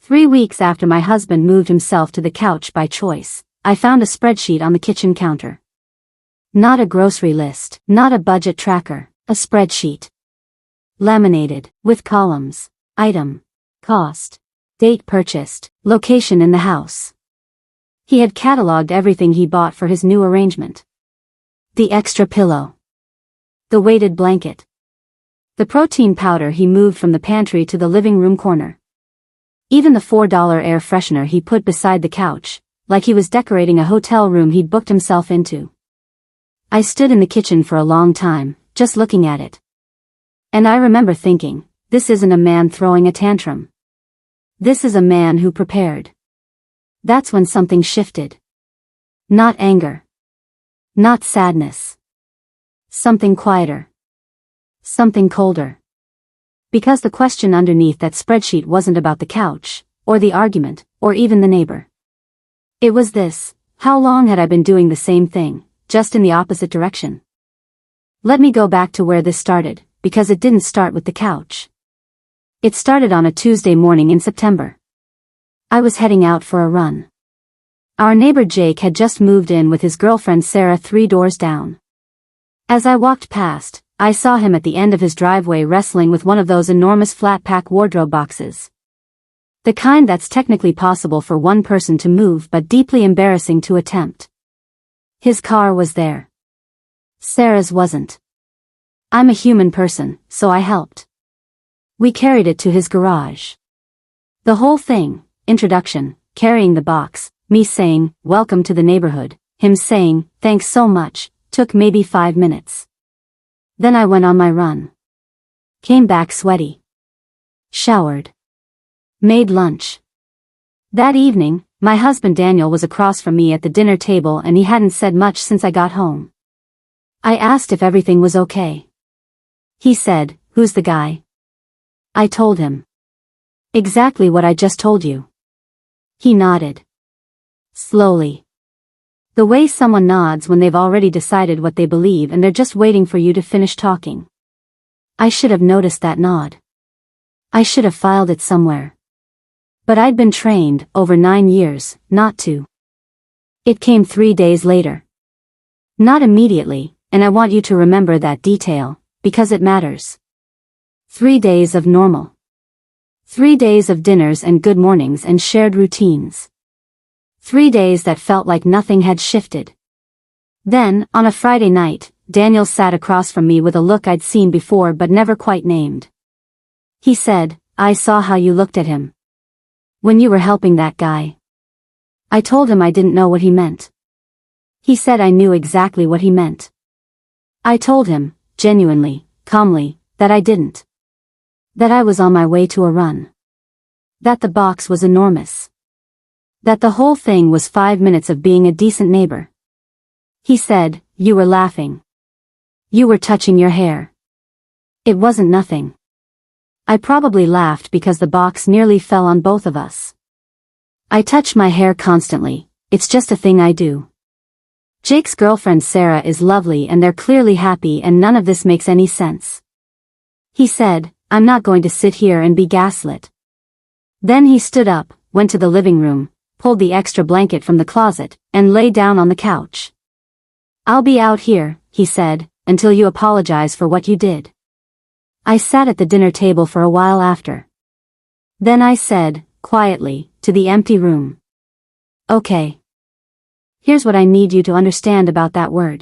3 weeks after my husband moved himself to the couch by choice, I found a spreadsheet on the kitchen counter. Not a grocery list, not a budget tracker, a spreadsheet. Laminated, with columns, item, cost, date purchased, location in the house. He had cataloged everything he bought for his new arrangement. The extra pillow. The weighted blanket. The protein powder he moved from the pantry to the living room corner. Even the $4 air freshener he put beside the couch, like he was decorating a hotel room he'd booked himself into. I stood in the kitchen for a long time, just looking at it. And I remember thinking, this isn't a man throwing a tantrum. This is a man who prepared. That's when something shifted. Not anger. Not sadness. Something quieter. Something colder. Because the question underneath that spreadsheet wasn't about the couch, or the argument, or even the neighbor. It was this: how long had I been doing the same thing, just in the opposite direction? Let me go back to where this started, because it didn't start with the couch. It started on a Tuesday morning in September. I was heading out for a run. Our neighbor Jake had just moved in with his girlfriend Sarah 3 doors down. As I walked past, I saw him at the end of his driveway wrestling with one of those enormous flat-pack wardrobe boxes. The kind that's technically possible for one person to move but deeply embarrassing to attempt. His car was there. Sarah's wasn't. I'm a human person, so I helped. We carried it to his garage. The whole thing, introduction, carrying the box, me saying, "Welcome to the neighborhood," him saying, "Thanks so much," took maybe 5 minutes. Then I went on my run. Came back sweaty. Showered. Made lunch. That evening, my husband Daniel was across from me at the dinner table and he hadn't said much since I got home. I asked if everything was okay. He said, "Who's the guy?" I told him. Exactly what I just told you. He nodded. Slowly. The way someone nods when they've already decided what they believe and they're just waiting for you to finish talking. I should have noticed that nod. I should have filed it somewhere. But I'd been trained, over 9 years, not to. It came 3 days later. Not immediately, and I want you to remember that detail, because it matters. 3 days of normal. 3 days of dinners and good mornings and shared routines. 3 days that felt like nothing had shifted. Then, on a Friday night, Daniel sat across from me with a look I'd seen before but never quite named. He said, "I saw how you looked at him. When you were helping that guy." I told him I didn't know what he meant. He said I knew exactly what he meant. I told him, genuinely, calmly, that I didn't. That I was on my way to a run. That the box was enormous. That the whole thing was 5 minutes of being a decent neighbor. He said, "You were laughing. You were touching your hair. It wasn't nothing." I probably laughed because the box nearly fell on both of us. I touch my hair constantly, it's just a thing I do. Jake's girlfriend Sarah is lovely and they're clearly happy and none of this makes any sense. He said, "I'm not going to sit here and be gaslit." Then he stood up, went to the living room, pulled the extra blanket from the closet, and lay down on the couch. "I'll be out here," he said, "until you apologize for what you did." I sat at the dinner table for a while after. Then I said, quietly, to the empty room, "Okay. Here's what I need you to understand about that word."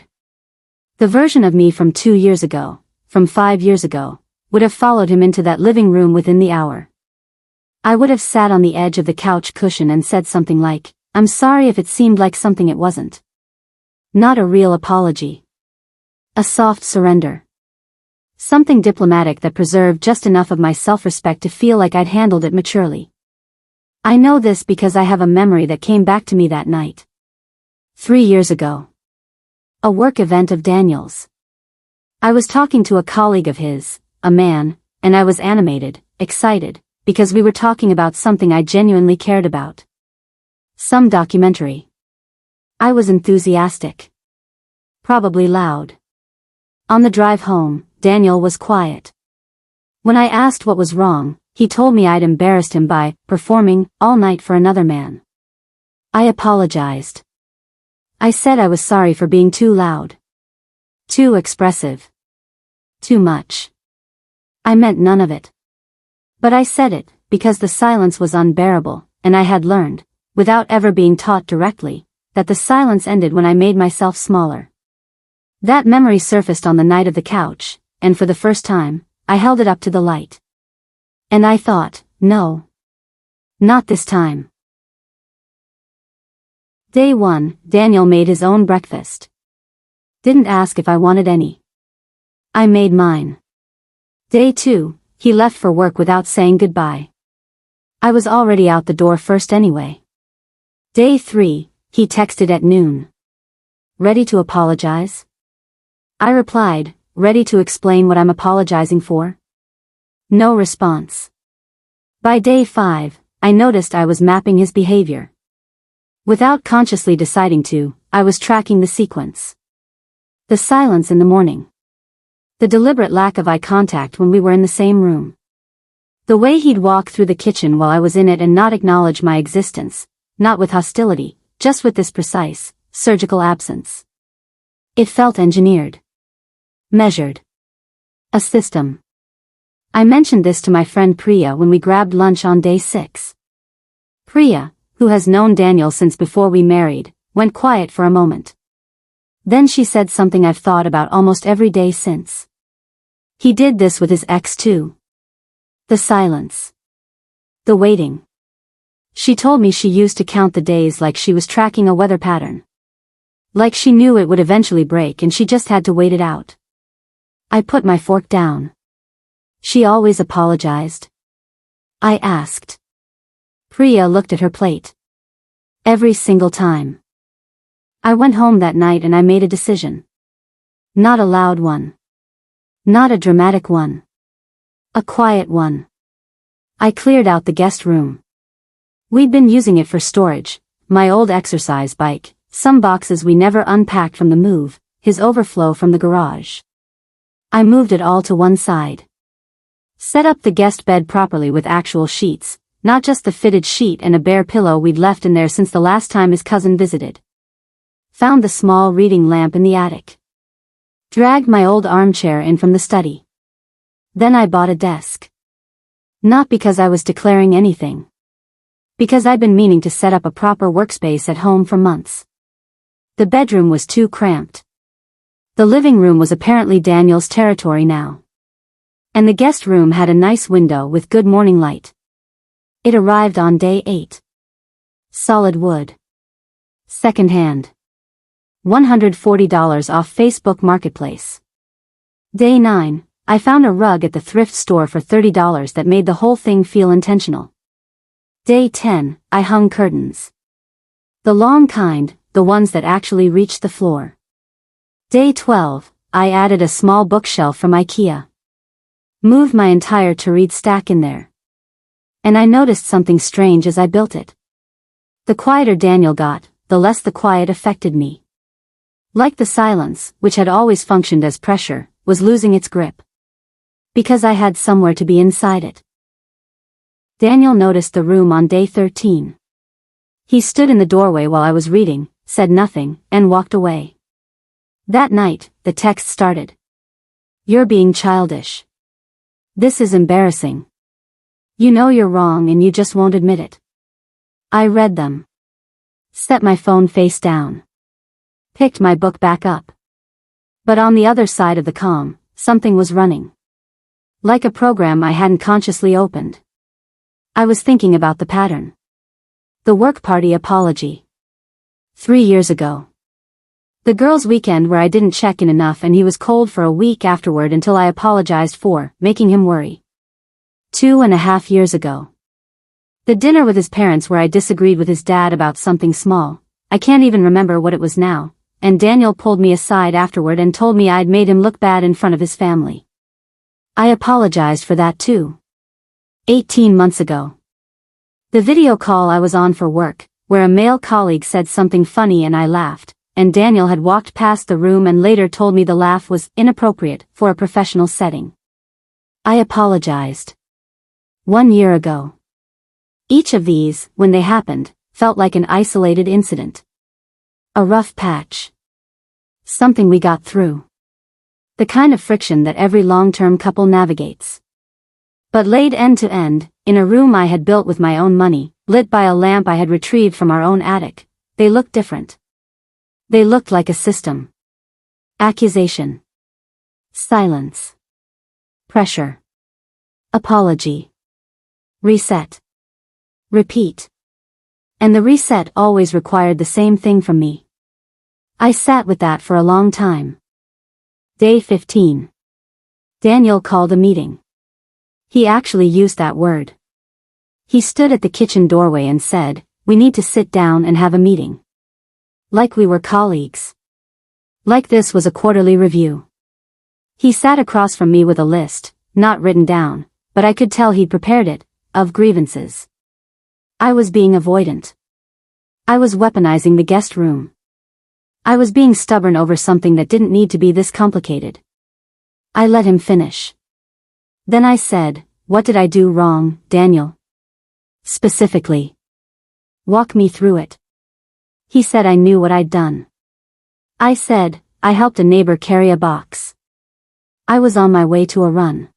The version of me from 2 years ago, from 5 years ago, would have followed him into that living room within the hour. I would have sat on the edge of the couch cushion and said something like, "I'm sorry if it seemed like something it wasn't." Not a real apology. A soft surrender. Something diplomatic that preserved just enough of my self-respect to feel like I'd handled it maturely. I know this because I have a memory that came back to me that night. 3 years ago. A work event of Daniel's. I was talking to a colleague of his, a man, and I was animated, excited, because we were talking about something I genuinely cared about. Some documentary. I was enthusiastic. Probably loud. On the drive home, Daniel was quiet. When I asked what was wrong, he told me I'd embarrassed him by performing all night for another man. I apologized. I said I was sorry for being too loud. Too expressive. Too much. I meant none of it. But I said it, because the silence was unbearable, and I had learned, without ever being taught directly, that the silence ended when I made myself smaller. That memory surfaced on the night of the couch, and for the first time, I held it up to the light. And I thought, no. Not this time. Day 1, Daniel made his own breakfast. Didn't ask if I wanted any. I made mine. Day 2, he left for work without saying goodbye. I was already out the door first anyway. Day 3, he texted at noon. Ready to apologize? I replied, ready to explain what I'm apologizing for? No response. By day 5, I noticed I was mapping his behavior. Without consciously deciding to, I was tracking the sequence. The silence in the morning. The deliberate lack of eye contact when we were in the same room. The way he'd walk through the kitchen while I was in it and not acknowledge my existence, not with hostility, just with this precise, surgical absence. It felt engineered. Measured. A system. I mentioned this to my friend Priya when we grabbed lunch on day 6. Priya, who has known Daniel since before we married, went quiet for a moment. Then she said something I've thought about almost every day since. He did this with his ex too. The silence. The waiting. She told me she used to count the days like she was tracking a weather pattern. Like she knew it would eventually break and she just had to wait it out. I put my fork down. She always apologized? I asked. Priya looked at her plate. Every single time. I went home that night and I made a decision. Not a loud one. Not a dramatic one. A quiet one. I cleared out the guest room. We'd been using it for storage, my old exercise bike, some boxes we never unpacked from the move, his overflow from the garage. I moved it all to one side. Set up the guest bed properly with actual sheets, not just the fitted sheet and a bare pillow we'd left in there since the last time his cousin visited. Found the small reading lamp in the attic. Dragged my old armchair in from the study. Then I bought a desk. Not because I was declaring anything. Because I'd been meaning to set up a proper workspace at home for months. The bedroom was too cramped. The living room was apparently Daniel's territory now. And the guest room had a nice window with good morning light. It arrived on day 8. Solid wood. Second hand. $140 off Facebook Marketplace. Day 9, I found a rug at the thrift store for $30 that made the whole thing feel intentional. Day 10, I hung curtains. The long kind, the ones that actually reached the floor. Day 12, I added a small bookshelf from IKEA. Moved my entire to-read stack in there. And I noticed something strange as I built it. The quieter Daniel got, the less the quiet affected me. Like the silence, which had always functioned as pressure, was losing its grip. Because I had somewhere to be inside it. Daniel noticed the room on day 13. He stood in the doorway while I was reading, said nothing, and walked away. That night, the text started. You're being childish. This is embarrassing. You know you're wrong and you just won't admit it. I read them. Set my phone face down. Picked my book back up. But on the other side of the comm, something was running. Like a program I hadn't consciously opened. I was thinking about the pattern. The work party apology. 3 years ago. The girls' weekend where I didn't check in enough and he was cold for a week afterward until I apologized for making him worry. 2.5 years ago. The dinner with his parents where I disagreed with his dad about something small, I can't even remember what it was now, and Daniel pulled me aside afterward and told me I'd made him look bad in front of his family. I apologized for that too. 18 months ago. The video call I was on for work, where a male colleague said something funny and I laughed, and Daniel had walked past the room and later told me the laugh was inappropriate for a professional setting. I apologized. 1 year ago. Each of these, when they happened, felt like an isolated incident. A rough patch. Something we got through. The kind of friction that every long-term couple navigates. But laid end to end, in a room I had built with my own money, lit by a lamp I had retrieved from our own attic, they looked different. They looked like a system. Accusation. Silence. Pressure. Apology. Reset. Repeat. And the reset always required the same thing from me. I sat with that for a long time. Day 15. Daniel called a meeting. He actually used that word. He stood at the kitchen doorway and said, "We need to sit down and have a meeting." Like we were colleagues. Like this was a quarterly review. He sat across from me with a list, not written down, but I could tell he'd prepared it, of grievances. I was being avoidant. I was weaponizing the guest room. I was being stubborn over something that didn't need to be this complicated. I let him finish. Then I said, "What did I do wrong, Daniel? Specifically. Walk me through it." He said I knew what I'd done. I said, "I helped a neighbor carry a box. I was on my way to a run.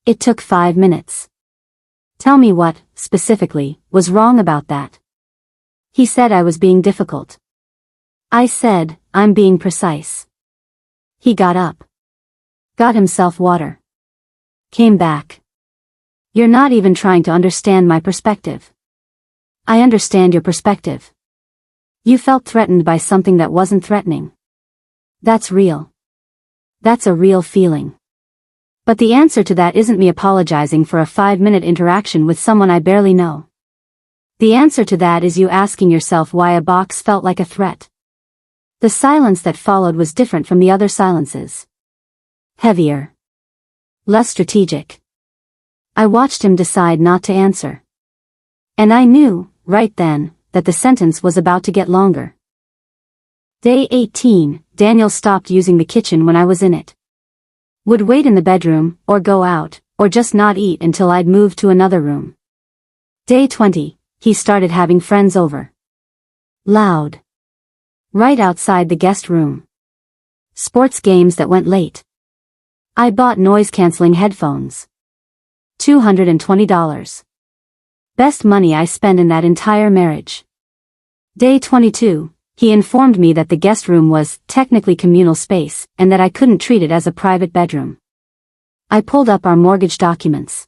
It took 5 minutes. Tell me what, specifically, was wrong about that." He said I was being difficult. I said, "I'm being precise." He got up. Got himself water. Came back. "You're not even trying to understand my perspective." "I understand your perspective. You felt threatened by something that wasn't threatening. That's real. That's a real feeling. But the answer to that isn't me apologizing for a 5-minute interaction with someone I barely know. The answer to that is you asking yourself why a box felt like a threat. The silence that followed was different from the other silences. Heavier. Less strategic. I watched him decide not to answer. And I knew, right then, that the sentence was about to get longer. Day 18, Daniel stopped using the kitchen when I was in it. Would wait in the bedroom, or go out, or just not eat until I'd moved to another room. Day 20, he started having friends over. Loud. Right outside the guest room. Sports games that went late. I bought noise-canceling headphones. $220. Best money I spent in that entire marriage. Day 22, he informed me that the guest room was technically communal space, and that I couldn't treat it as a private bedroom. I pulled up our mortgage documents.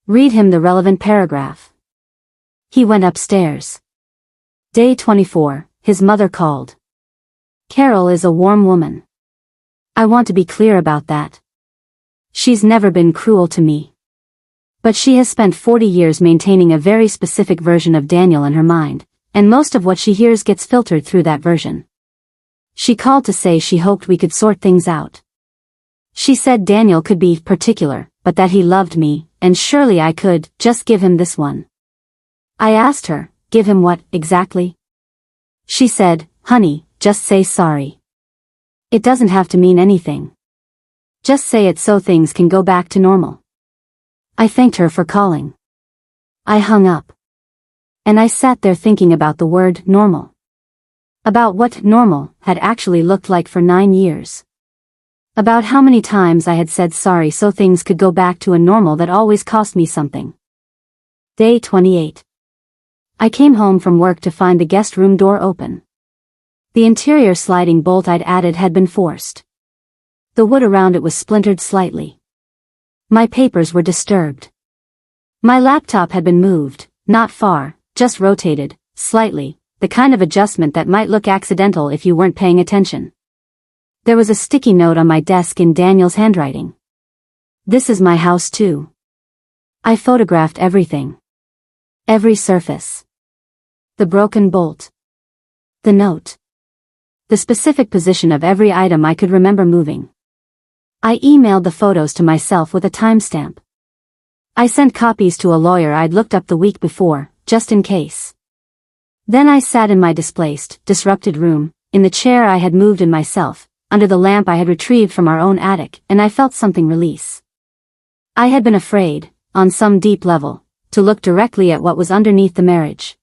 Read him the relevant paragraph. He went upstairs. Day 24, his mother called. Carol is a warm woman. I want to be clear about that. She's never been cruel to me. But she has spent 40 years maintaining a very specific version of Daniel in her mind, and most of what she hears gets filtered through that version. She called to say she hoped we could sort things out. She said Daniel could be particular, but that he loved me, and surely I could just give him this one. I asked her, give him what, exactly? She said, honey, just say sorry. It doesn't have to mean anything. Just say it so things can go back to normal. I thanked her for calling. I hung up. And I sat there thinking about the word normal. About what normal had actually looked like for 9 years. About how many times I had said sorry so things could go back to a normal that always cost me something. Day 28. I came home from work to find the guest room door open. The interior sliding bolt I'd added had been forced. The wood around it was splintered slightly. My papers were disturbed. My laptop had been moved, not far, just rotated, slightly, the kind of adjustment that might look accidental if you weren't paying attention. There was a sticky note on my desk in Daniel's handwriting. This is my house too. I photographed everything. Every surface. The broken bolt. The note. The specific position of every item I could remember moving. I emailed the photos to myself with a timestamp. I sent copies to a lawyer I'd looked up the week before, just in case. Then I sat in my displaced, disrupted room, in the chair I had moved in myself, under the lamp I had retrieved from our own attic, and I felt something release. I had been afraid, on some deep level, to look directly at what was underneath the marriage.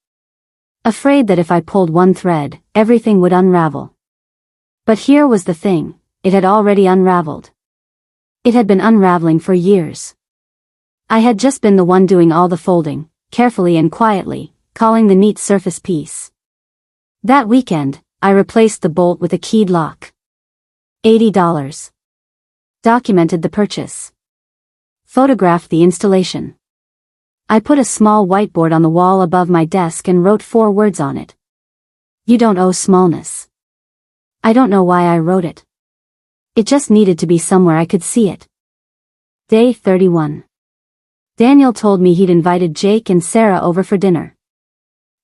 Afraid that if I pulled one thread, everything would unravel. But here was the thing, it had already unraveled. It had been unraveling for years. I had just been the one doing all the folding, carefully and quietly, calling the neat surface piece. That weekend, I replaced the bolt with a keyed lock. $80. Documented the purchase. Photographed the installation. I put a small whiteboard on the wall above my desk and wrote 4 words on it. You don't owe smallness. I don't know why I wrote it. It just needed to be somewhere I could see it. Day 31. Daniel told me he'd invited Jake and Sarah over for dinner.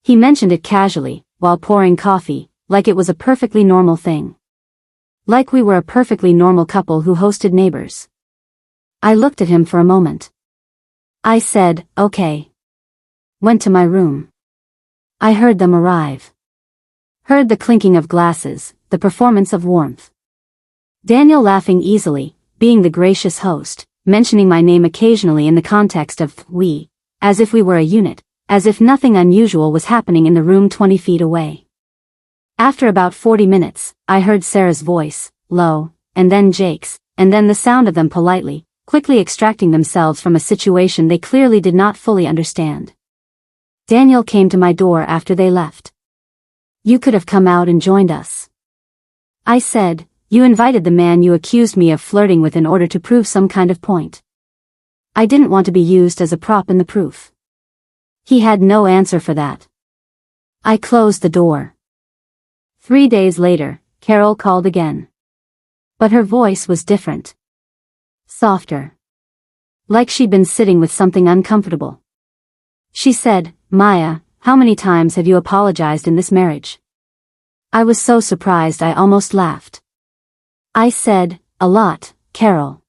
He mentioned it casually, while pouring coffee, like it was a perfectly normal thing. Like we were a perfectly normal couple who hosted neighbors. I looked at him for a moment. I said, okay. Went to my room. I heard them arrive. Heard the clinking of glasses, the performance of warmth. Daniel laughing easily, being the gracious host, mentioning my name occasionally in the context of we, as if we were a unit, as if nothing unusual was happening in the room 20 feet away. After about 40 minutes, I heard Sarah's voice, low, and then Jake's, and then the sound of them politely, quickly extracting themselves from a situation they clearly did not fully understand. Daniel came to my door after they left. You could have come out and joined us. I said, you invited the man you accused me of flirting with in order to prove some kind of point. I didn't want to be used as a prop in the proof. He had no answer for that. I closed the door. 3 days later, Carol called again. But her voice was different. Softer. Like she'd been sitting with something uncomfortable. She said, Maya, how many times have you apologized in this marriage? I was so surprised I almost laughed. I said, a lot, Carol.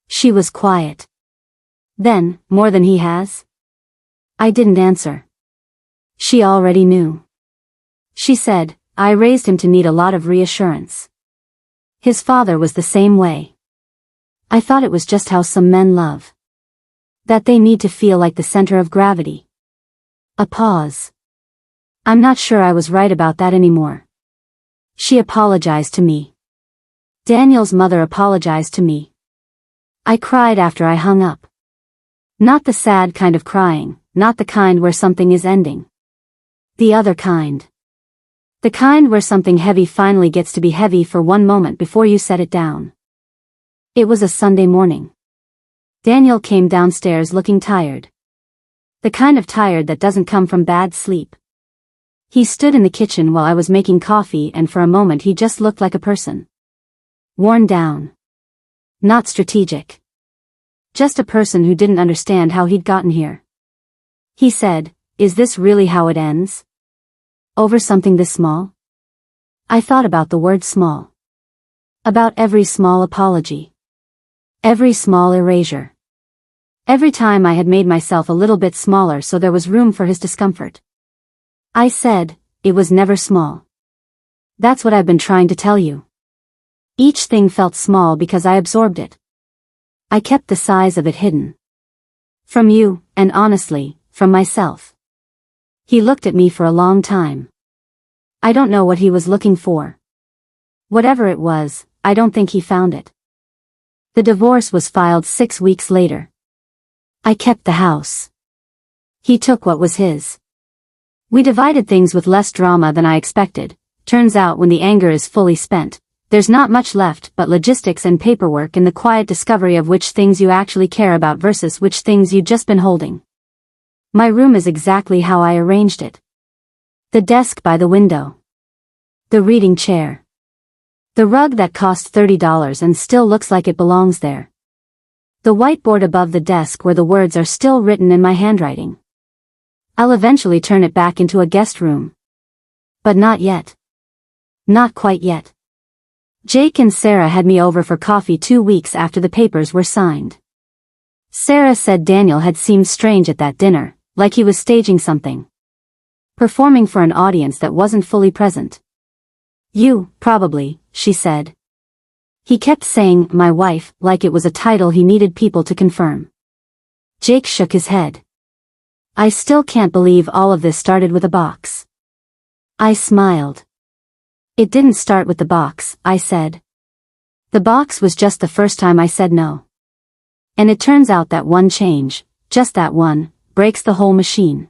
She was quiet. Then, more than he has? I didn't answer. She already knew. She said, I raised him to need a lot of reassurance. His father was the same way. I thought it was just how some men love. That they need to feel like the center of gravity. A pause. I'm not sure I was right about that anymore. She apologized to me. Daniel's mother apologized to me. I cried after I hung up. Not the sad kind of crying, not the kind where something is ending. The other kind. The kind where something heavy finally gets to be heavy for one moment before you set it down. It was a Sunday morning. Daniel came downstairs looking tired. The kind of tired that doesn't come from bad sleep. He stood in the kitchen while I was making coffee and for a moment he just looked like a person. Worn down. Not strategic. Just a person who didn't understand how he'd gotten here. He said, is this really how it ends? Over something this small? I thought about the word small. About every small apology. Every small erasure. Every time I had made myself a little bit smaller so there was room for his discomfort. I said, it was never small. That's what I've been trying to tell you. Each thing felt small because I absorbed it. I kept the size of it hidden. From you, and honestly, from myself. He looked at me for a long time. I don't know what he was looking for. Whatever it was, I don't think he found it. The divorce was filed 6 weeks later. I kept the house. He took what was his. We divided things with less drama than I expected. Turns out when the anger is fully spent, there's not much left but logistics and paperwork and the quiet discovery of which things you actually care about versus which things you've just been holding. My room is exactly how I arranged it. The desk by the window. The reading chair. The rug that cost $30 and still looks like it belongs there. The whiteboard above the desk where the words are still written in my handwriting. I'll eventually turn it back into a guest room. But not yet. Not quite yet. Jake and Sarah had me over for coffee 2 weeks after the papers were signed. Sarah said Daniel had seemed strange at that dinner, like he was staging something. Performing for an audience that wasn't fully present. You, probably, she said. He kept saying, my wife, like it was a title he needed people to confirm. Jake shook his head. I still can't believe all of this started with a box. I smiled. It didn't start with the box, I said. The box was just the first time I said no. And it turns out that one change, just that one, breaks the whole machine.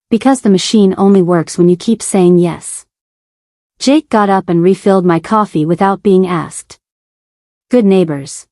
Because the machine only works when you keep saying yes. Jake got up and refilled my coffee without being asked. Good neighbors.